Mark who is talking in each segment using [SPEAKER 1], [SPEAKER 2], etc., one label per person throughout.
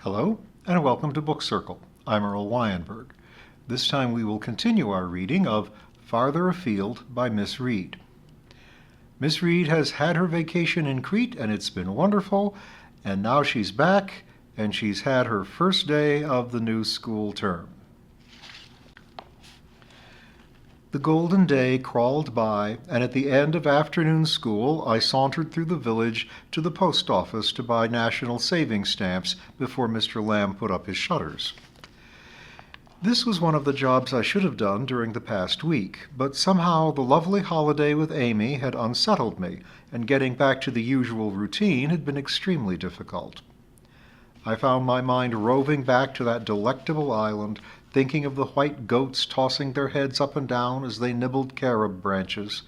[SPEAKER 1] Hello, and welcome to Book Circle. I'm Earl Wyenberg. This time we will continue our reading of Farther Afield by Miss Reed. Miss Reed has had her vacation in Crete, and it's been wonderful, and now she's back, and she's had her first day of the new school term. The golden day crawled by, and at the end of afternoon school I sauntered through the village to the post office to buy national savings stamps before Mr. Lamb put up his shutters. This was one of the jobs I should have done during the past week, but somehow the lovely holiday with Amy had unsettled me, and getting back to the usual routine had been extremely difficult. I found my mind roving back to that delectable island, thinking of the white goats tossing their heads up and down as they nibbled carob branches,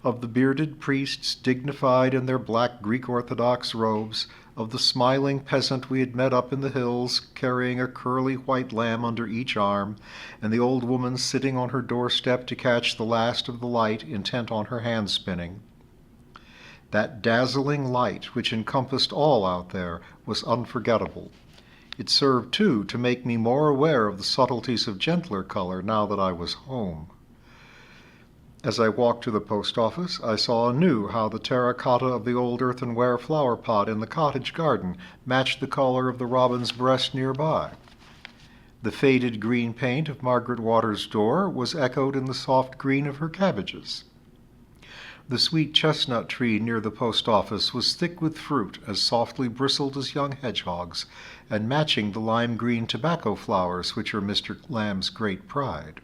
[SPEAKER 1] of the bearded priests dignified in their black Greek Orthodox robes, of the smiling peasant we had met up in the hills carrying a curly white lamb under each arm, and the old woman sitting on her doorstep to catch the last of the light, intent on her hand spinning. That dazzling light, which encompassed all out there, was unforgettable. It served, too, to make me more aware of the subtleties of gentler color now that I was home. As I walked to the post office, I saw anew how the terracotta of the old earthenware flower pot in the cottage garden matched the color of the robin's breast nearby. The faded green paint of Margaret Waters' door was echoed in the soft green of her cabbages. The sweet chestnut tree near the post office was thick with fruit, as softly bristled as young hedgehogs, and matching the lime-green tobacco flowers which are Mr. Lamb's great pride.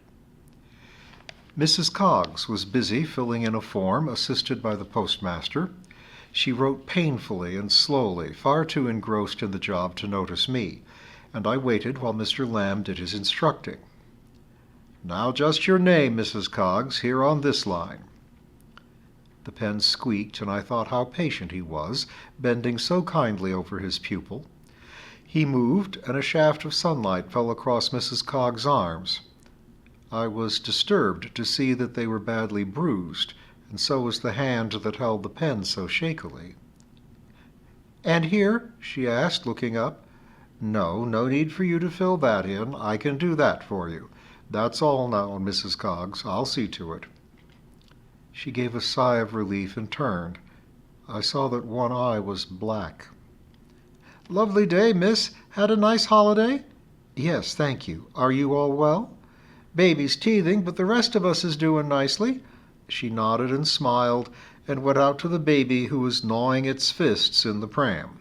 [SPEAKER 1] Mrs. Coggs was busy filling in a form, assisted by the postmaster. She wrote painfully and slowly, far too engrossed in the job to notice me, and I waited while Mr. Lamb did his instructing. "Now just your name, Mrs. Coggs, here on this line." The pen squeaked, and I thought how patient he was, bending so kindly over his pupil. He moved, and a shaft of sunlight fell across Mrs. Coggs' arms. I was disturbed to see that they were badly bruised, and so was the hand that held the pen so shakily. "And here?" she asked, looking up. "No need for you to fill that in. I can do that for you. That's all now, Mrs. Coggs. I'll see to it." She gave a sigh of relief and turned. I saw that one eye was black. "Lovely day, miss. Had a nice holiday?" "Yes, thank you. Are you all well?" "Baby's teething, but the rest of us is doing nicely." She nodded and smiled, and went out to the baby, who was gnawing its fists in the pram.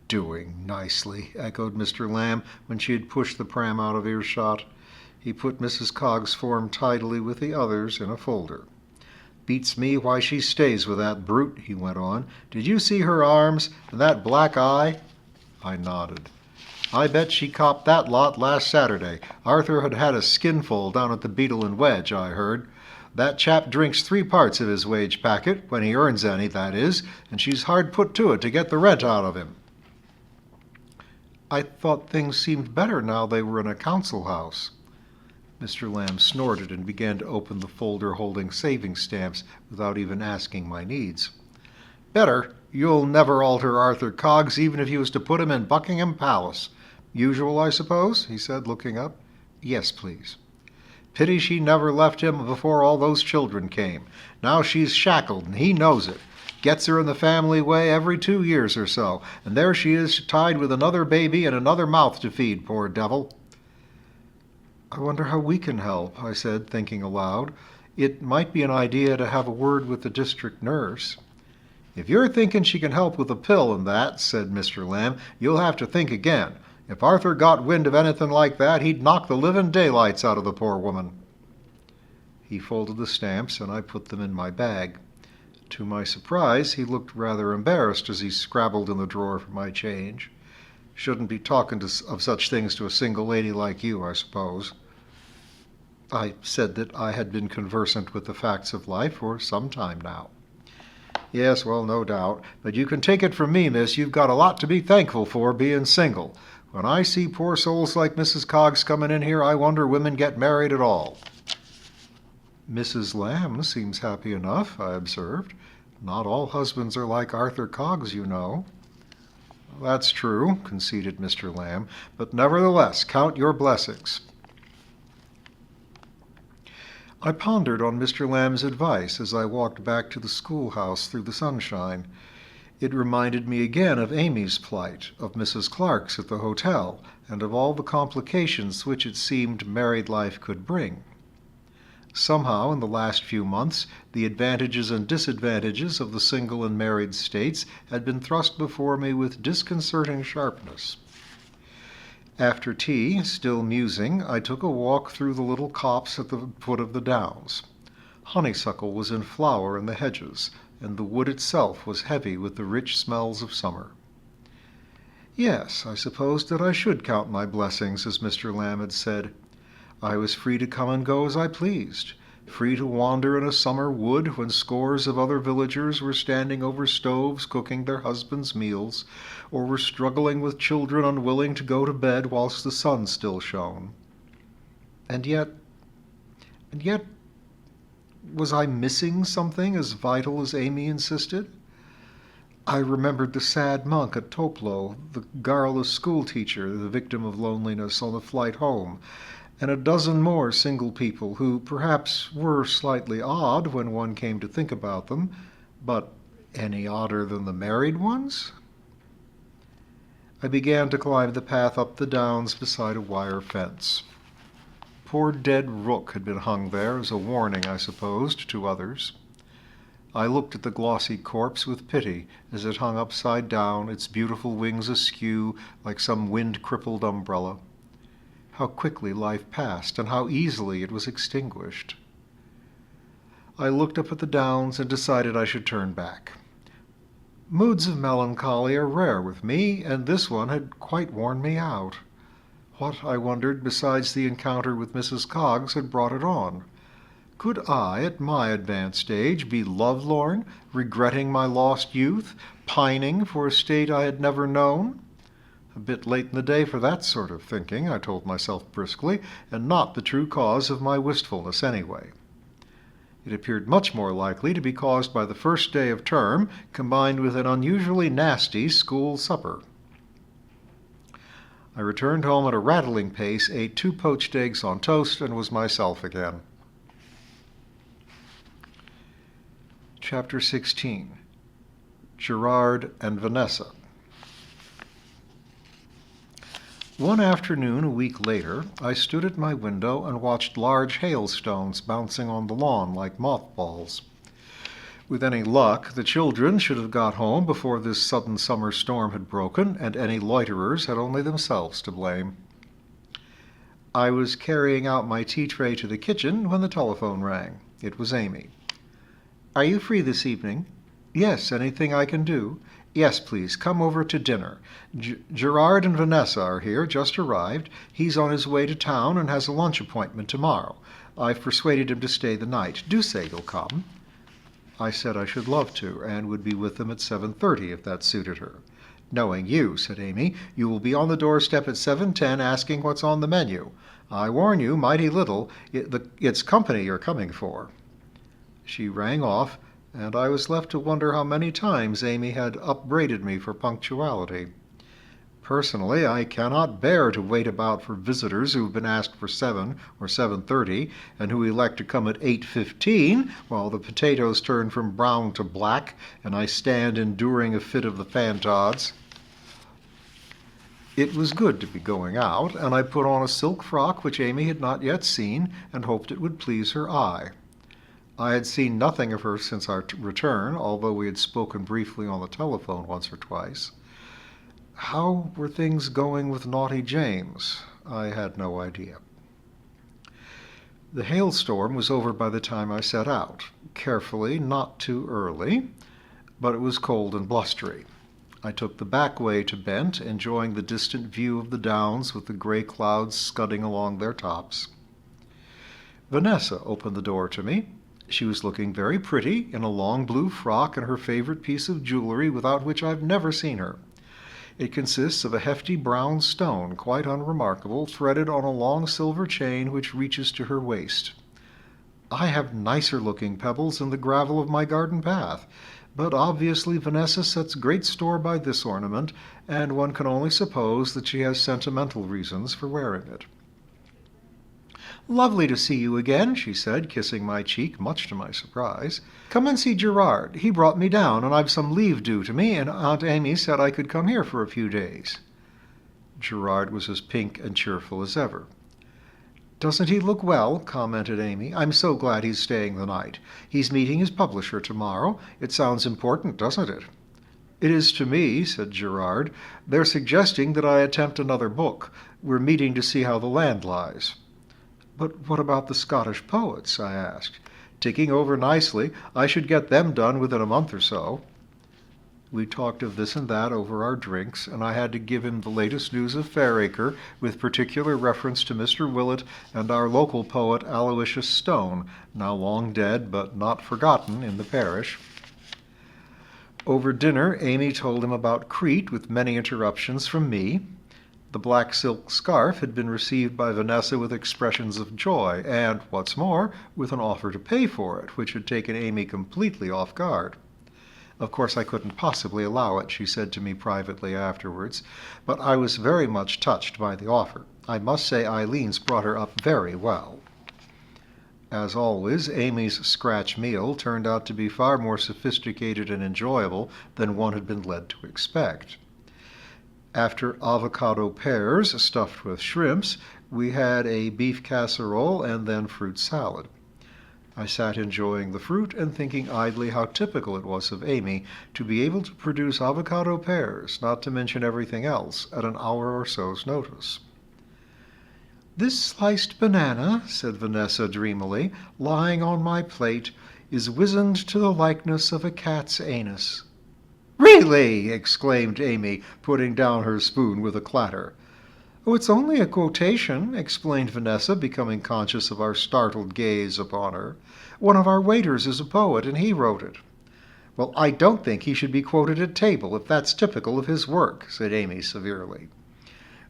[SPEAKER 1] "Doing nicely," echoed Mr. Lamb, when she had pushed the pram out of earshot. He put Mrs. Coggs' form tidily with the others in a folder. "Beats me why she stays with that brute," he went on. "Did you see her arms, and that black eye?" I nodded. "I bet she copped that lot last Saturday. Arthur had had a skinful down at the Beetle and Wedge, I heard. That chap drinks 3 parts of his wage packet, when he earns any, that is, and she's hard put to it to get the rent out of him." "I thought things seemed better now they were in a council house." Mr. Lamb snorted and began to open the folder holding saving stamps without even asking my needs. "Better? You'll never alter Arthur Coggs, even if you was to put him in Buckingham Palace. Usual, I suppose?" he said, looking up. "Yes, please." "Pity she never left him before all those children came. Now she's shackled, and he knows it. Gets her in the family way every 2 years or so, and there she is tied with another baby and another mouth to feed, poor devil." "I wonder how we can help," I said, thinking aloud. "It might be an idea to have a word with the district nurse." "If you're thinking she can help with a pill and that," said Mr. Lamb, "you'll have to think again. If Arthur got wind of anything like that, he'd knock the living daylights out of the poor woman." He folded the stamps, and I put them in my bag. To my surprise, he looked rather embarrassed as he scrabbled in the drawer for my change. "Shouldn't be talking of such things to a single lady like you, I suppose." I said that I had been conversant with the facts of life for some time now. Yes, well, no doubt. But you can take it from me, miss, you've got a lot to be thankful for being single. When I see poor souls like Mrs. Coggs coming in here, I wonder women get married at all. Mrs. Lamb seems happy enough, I observed. Not all husbands are like Arthur Coggs, you know. That's true, conceded Mr. Lamb, but nevertheless, count your blessings. I pondered on Mr. Lamb's advice as I walked back to the schoolhouse through the sunshine. It reminded me again of Amy's plight, of Mrs. Clark's at the hotel, and of all the complications which it seemed married life could bring. Somehow, in the last few months, the advantages and disadvantages of the single and married states had been thrust before me with disconcerting sharpness. After tea, still musing, I took a walk through the little copse at the foot of the downs. Honeysuckle was in flower in the hedges, and the wood itself was heavy with the rich smells of summer. Yes, I supposed that I should count my blessings, as Mr. Lamb had said. I was free to come and go as I pleased, free to wander in a summer wood when scores of other villagers were standing over stoves cooking their husbands' meals, or were struggling with children unwilling to go to bed whilst the sun still shone. And yet, was I missing something as vital as Amy insisted? I remembered the sad monk at Toplo, the garrulous schoolteacher, the victim of loneliness on the flight home, and a dozen more single people who perhaps were slightly odd when one came to think about them, but any odder than the married ones? I began to climb the path up the downs beside a wire fence. Poor dead rook had been hung there as a warning, I supposed, to others. I looked at the glossy corpse with pity as it hung upside down, its beautiful wings askew like some wind-crippled umbrella. How quickly life passed, and how easily it was extinguished. I looked up at the downs and decided I should turn back. Moods of melancholy are rare with me, and this one had quite worn me out. What, I wondered, besides the encounter with Mrs. Coggs had brought it on? Could I, at my advanced age, be lovelorn, regretting my lost youth, pining for a state I had never known? A bit late in the day for that sort of thinking, I told myself briskly, and not the true cause of my wistfulness anyway. It appeared much more likely to be caused by the first day of term, combined with an unusually nasty school supper. I returned home at a rattling pace, ate 2 poached eggs on toast, and was myself again. Chapter 16. Gerard and Vanessa. One afternoon, a week later, I stood at my window and watched large hailstones bouncing on the lawn like mothballs. With any luck, the children should have got home before this sudden summer storm had broken, and any loiterers had only themselves to blame. I was carrying out my tea tray to the kitchen when the telephone rang. It was Amy. "Are you free this evening?" "Yes, anything I can do?" "Yes, please, come over to dinner. Gerard and Vanessa are here, just arrived. He's on his way to town and has a lunch appointment tomorrow. I've persuaded him to stay the night. Do say you'll come." I said I should love to, and would be with them at 7:30 if that suited her. "Knowing you," said Amy, "you will be on the doorstep at 7:10 asking what's on the menu. I warn you, mighty little. It's company you're coming for." She rang off, and I was left to wonder how many times Amy had upbraided me for punctuality. Personally, I cannot bear to wait about for visitors who have been asked for 7 or 7:30, and who elect to come at 8:15, while the potatoes turn from brown to black, and I stand enduring a fit of the fantods. It was good to be going out, and I put on a silk frock which Amy had not yet seen, and hoped it would please her eye. I had seen nothing of her since our return, although we had spoken briefly on the telephone once or twice. How were things going with naughty James? I had no idea. The hailstorm was over by the time I set out. Carefully, not too early, but it was cold and blustery. I took the back way to Bent, enjoying the distant view of the downs with the grey clouds scudding along their tops. Vanessa opened the door to me. She was looking very pretty in a long blue frock and her favorite piece of jewelry without which I've never seen her. It consists of a hefty brown stone, quite unremarkable, threaded on a long silver chain which reaches to her waist. I have nicer-looking pebbles in the gravel of my garden path, but obviously Vanessa sets great store by this ornament, and one can only suppose that she has sentimental reasons for wearing it. "Lovely to see you again," she said, kissing my cheek, much to my surprise. "Come and see Gerard. He brought me down, and I've some leave due to me, and Aunt Amy said I could come here for a few days." Gerard was as pink and cheerful as ever. "Doesn't he look well?" commented Amy. "I'm so glad he's staying the night. He's meeting his publisher tomorrow. It sounds important, doesn't it?" "It is to me," said Gerard. "They're suggesting that I attempt another book. We're meeting to see how the land lies." "But what about the Scottish poets?" I asked. "Ticking over nicely. I should get them done within a month or so." We talked of this and that over our drinks, and I had to give him the latest news of Fairacre, with particular reference to Mr. Willett and our local poet Aloysius Stone, now long dead but not forgotten in the parish. Over dinner, Amy told him about Crete, with many interruptions from me. The black silk scarf had been received by Vanessa with expressions of joy, and, what's more, with an offer to pay for it, which had taken Amy completely off guard. "Of course I couldn't possibly allow it," she said to me privately afterwards, "but I was very much touched by the offer. I must say Eileen's brought her up very well." As always, Amy's scratch meal turned out to be far more sophisticated and enjoyable than one had been led to expect. After avocado pears stuffed with shrimps, we had a beef casserole and then fruit salad. I sat enjoying the fruit and thinking idly how typical it was of Amy to be able to produce avocado pears, not to mention everything else, at an hour or so's notice. "This sliced banana," said Vanessa dreamily, "lying on my plate, is wizened to the likeness of a cat's anus." "Really!" exclaimed Amy, putting down her spoon with a clatter. "Oh, it's only a quotation," explained Vanessa, becoming conscious of our startled gaze upon her. "One of our waiters is a poet, and he wrote it." "Well, I don't think he should be quoted at table, if that's typical of his work," said Amy severely.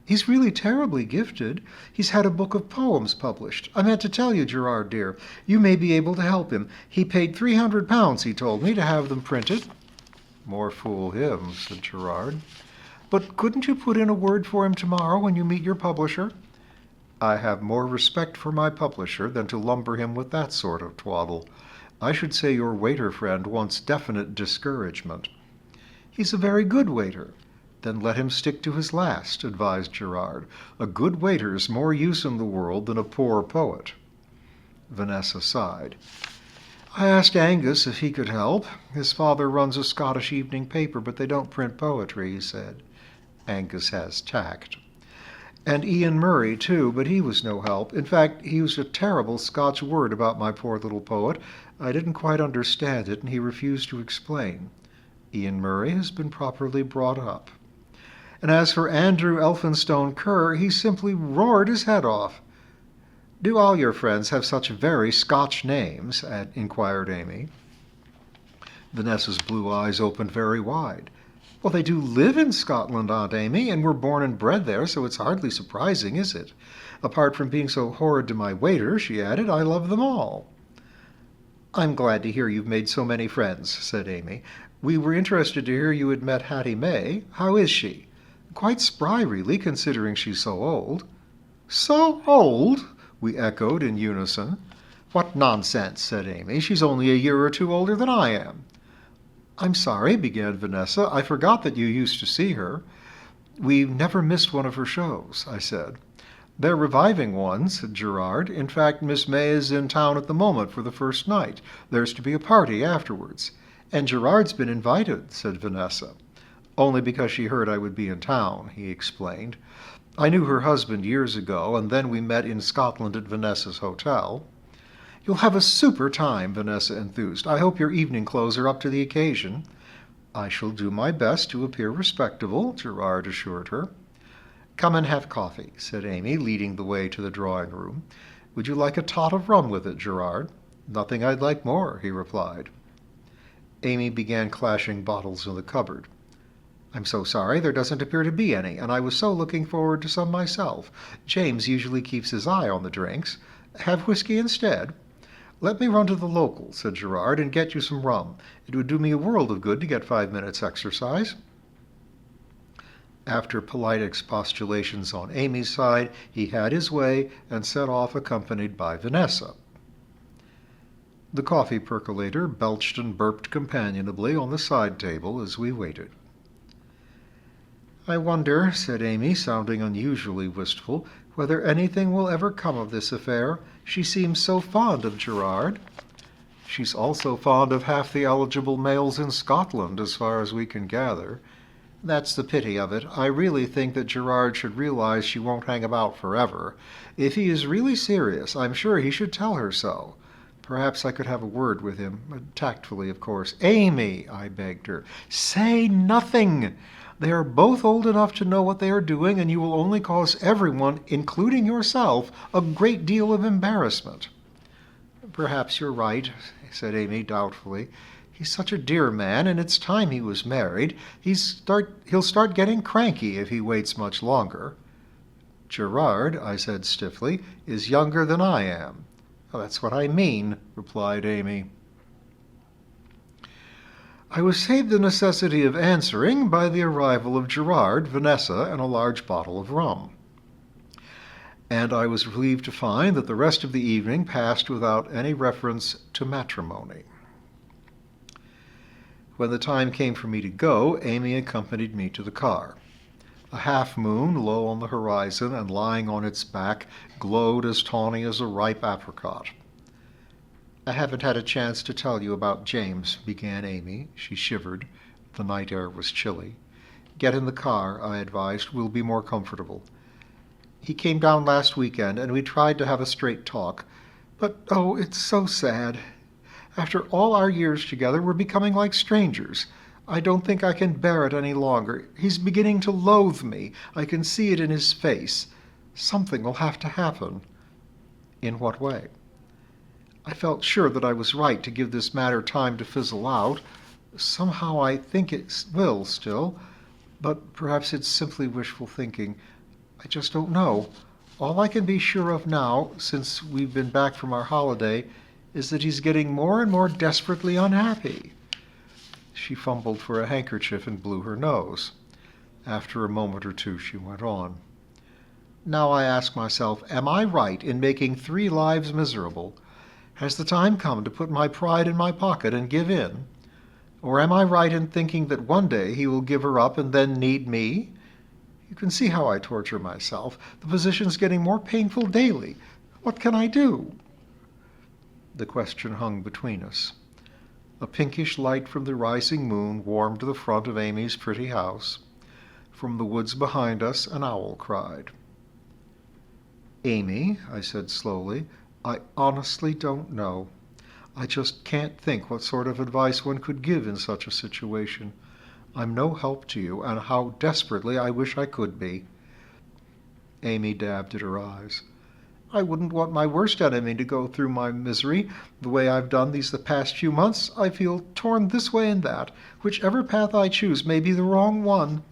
[SPEAKER 1] "He's really terribly gifted. He's had a book of poems published. I meant to tell you, Gerard dear, you may be able to help him. He paid £300, he told me, to have them printed." "More fool him," said Gerard. "But couldn't you put in a word for him tomorrow when you meet your publisher?" "I have more respect for my publisher than to lumber him with that sort of twaddle. I should say your waiter friend wants definite discouragement." "He's a very good waiter." "Then let him stick to his last," advised Gerard. "A good waiter's more use in the world than a poor poet." Vanessa sighed. "I asked Angus if he could help. His father runs a Scottish evening paper, but they don't print poetry," he said. Angus has tact. "And Ian Murray, too, but he was no help. In fact, he used a terrible Scotch word about my poor little poet. I didn't quite understand it, and he refused to explain. Ian Murray has been properly brought up. And as for Andrew Elphinstone Kerr, he simply roared his head off." "Do all your friends have such very Scotch names?" inquired Amy. Vanessa's blue eyes opened very wide. "Well, they do live in Scotland, Aunt Amy, and were born and bred there, so it's hardly surprising, is it? Apart from being so horrid to my waiter," she added, "I love them all." "I'm glad to hear you've made so many friends," said Amy. "We were interested to hear you had met Hattie May. How is she?" "Quite spry, really, considering she's so old." "So old?" we echoed in unison. "What nonsense," said Amy. "She's only a year or two older than I am." "I'm sorry," began Vanessa. "I forgot that you used to see her." "We've never missed one of her shows," I said. "They're reviving one," said Gerard. "In fact, Miss May is in town at the moment for the first night. There's to be a party afterwards." "And Gerard's been invited," said Vanessa. "Only because she heard I would be in town," he explained. "I knew her husband years ago, and then we met in Scotland at Vanessa's hotel." "You'll have a super time," Vanessa enthused. "I hope your evening clothes are up to the occasion." "I shall do my best to appear respectable," Gerard assured her. "Come and have coffee," said Amy, leading the way to the drawing-room. "Would you like a tot of rum with it, Gerard?" "Nothing I'd like more," he replied. Amy began clashing bottles in the cupboard. "I'm so sorry, there doesn't appear to be any, and I was so looking forward to some myself. James usually keeps his eye on the drinks. Have whiskey instead?" "Let me run to the local," said Gerard, "and get you some rum. It would do me a world of good to get 5 minutes' exercise." After polite expostulations on Amy's side, he had his way and set off accompanied by Vanessa. The coffee percolator belched and burped companionably on the side table as we waited. "I wonder," said Amy, sounding unusually wistful, "whether anything will ever come of this affair. She seems so fond of Gerard." "She's also fond of half the eligible males in Scotland, as far as we can gather. That's the pity of it. I really think that Gerard should realize she won't hang about forever. If he is really serious, I'm sure he should tell her so. Perhaps I could have a word with him, tactfully, of course." "Amy," I begged her, "say nothing. They are both old enough to know what they are doing, and you will only cause everyone, including yourself, a great deal of embarrassment." "Perhaps you're right," said Amy doubtfully. "He's such a dear man, and it's time he was married. He'll start getting cranky if he waits much longer." "Gerard," I said stiffly, "is younger than I am." "That's what I mean," replied Amy. I was saved the necessity of answering by the arrival of Gerard, Vanessa, and a large bottle of rum. And I was relieved to find that the rest of the evening passed without any reference to matrimony. When the time came for me to go, Amy accompanied me to the car. A half-moon, low on the horizon and lying on its back, glowed as tawny as a ripe apricot. "I haven't had a chance to tell you about James," began Amy. She shivered. The night air was chilly. "Get in the car," I advised. "We'll be more comfortable. He came down last weekend, and we tried to have a straight talk. But, oh, it's so sad. After all our years together, we're becoming like strangers. I don't think I can bear it any longer. He's beginning to loathe me. I can see it in his face. Something will have to happen." "In what way?" I felt sure that I was right to give this matter time to fizzle out. Somehow I think it will still, but perhaps it's simply wishful thinking. I just don't know. All I can be sure of now, since we've been back from our holiday, is that he's getting more and more desperately unhappy. She fumbled for a handkerchief and blew her nose. After a moment or two, she went on. "Now I ask myself, am I right in making 3 lives miserable? Has the time come to put my pride in my pocket and give in? Or am I right in thinking that one day he will give her up and then need me? You can see how I torture myself. The position's getting more painful daily. What can I do?" The question hung between us. A pinkish light from the rising moon warmed the front of Amy's pretty house. From the woods behind us, an owl cried. "Amy," I said slowly, "I honestly don't know. I just can't think what sort of advice one could give in such a situation. I'm no help to you, and how desperately I wish I could be." Amy dabbed at her eyes. "I wouldn't want my worst enemy to go through my misery the way I've done the past few months. I feel torn this way and that. Whichever path I choose may be the wrong one."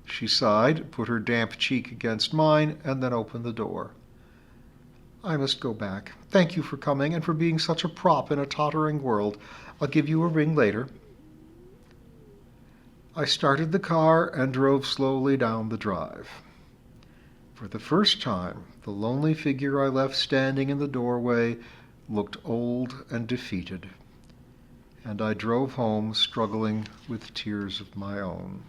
[SPEAKER 1] She sighed, put her damp cheek against mine, and then opened the door. "I must go back. Thank you for coming and for being such a prop in a tottering world. I'll give you a ring later." I started the car and drove slowly down the drive. For the first time, the lonely figure I left standing in the doorway looked old and defeated, and I drove home struggling with tears of my own.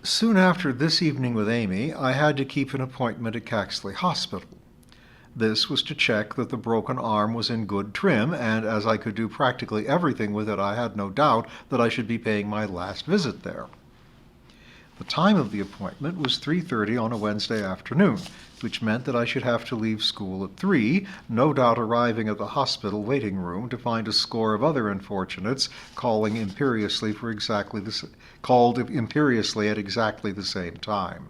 [SPEAKER 1] Soon after this evening with Amy, I had to keep an appointment at Caxley Hospital. This was to check that the broken arm was in good trim, and as I could do practically everything with it, I had no doubt that I should be paying my last visit there. The time of the appointment was 3:30 on a Wednesday afternoon, which meant that I should have to leave school at 3, no doubt arriving at the hospital waiting room to find a score of other unfortunates called imperiously at exactly the same time.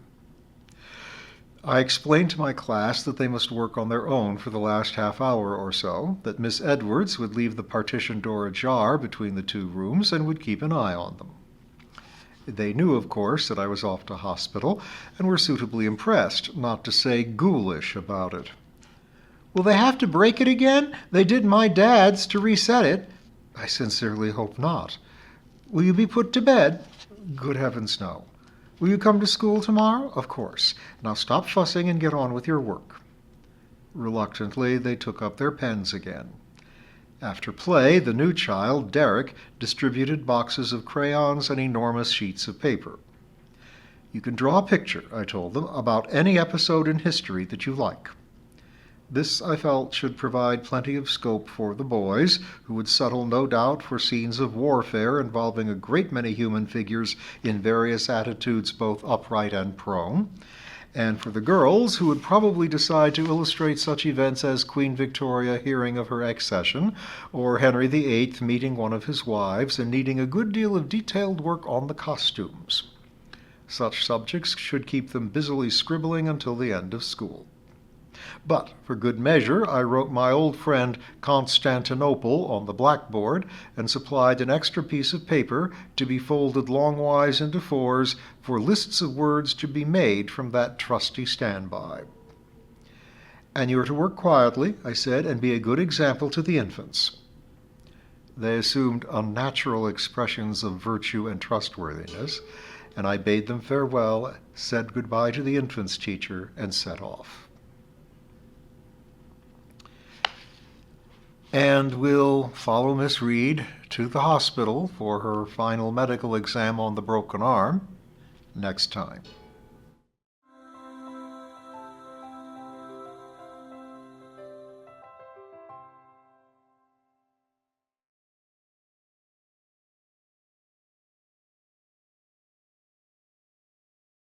[SPEAKER 1] I explained to my class that they must work on their own for the last half hour or so, that Miss Edwards would leave the partition door ajar between the two rooms and would keep an eye on them. They knew, of course, that I was off to hospital, and were suitably impressed, not to say ghoulish, about it. "Will they have to break it again? They did my dad's to reset it." "I sincerely hope not." "Will you be put to bed?" "Good heavens, no." "Will you come to school tomorrow?" "Of course. Now stop fussing and get on with your work." Reluctantly, they took up their pens again. After play, the new child, Derek, distributed boxes of crayons and enormous sheets of paper. "You can draw a picture," I told them, "about any episode in history that you like." This, I felt, should provide plenty of scope for the boys, who would settle, no doubt, for scenes of warfare involving a great many human figures in various attitudes, both upright and prone, and for the girls, who would probably decide to illustrate such events as Queen Victoria hearing of her accession, or Henry VIII meeting one of his wives and needing a good deal of detailed work on the costumes. Such subjects should keep them busily scribbling until the end of school. But, for good measure, I wrote my old friend Constantinople on the blackboard and supplied an extra piece of paper to be folded longwise into fours for lists of words to be made from that trusty standby. "And you are to work quietly," I said, "and be a good example to the infants." They assumed unnatural expressions of virtue and trustworthiness, and I bade them farewell, said goodbye to the infants' teacher, and set off. And we'll follow Miss Reed to the hospital for her final medical exam on the broken arm next time.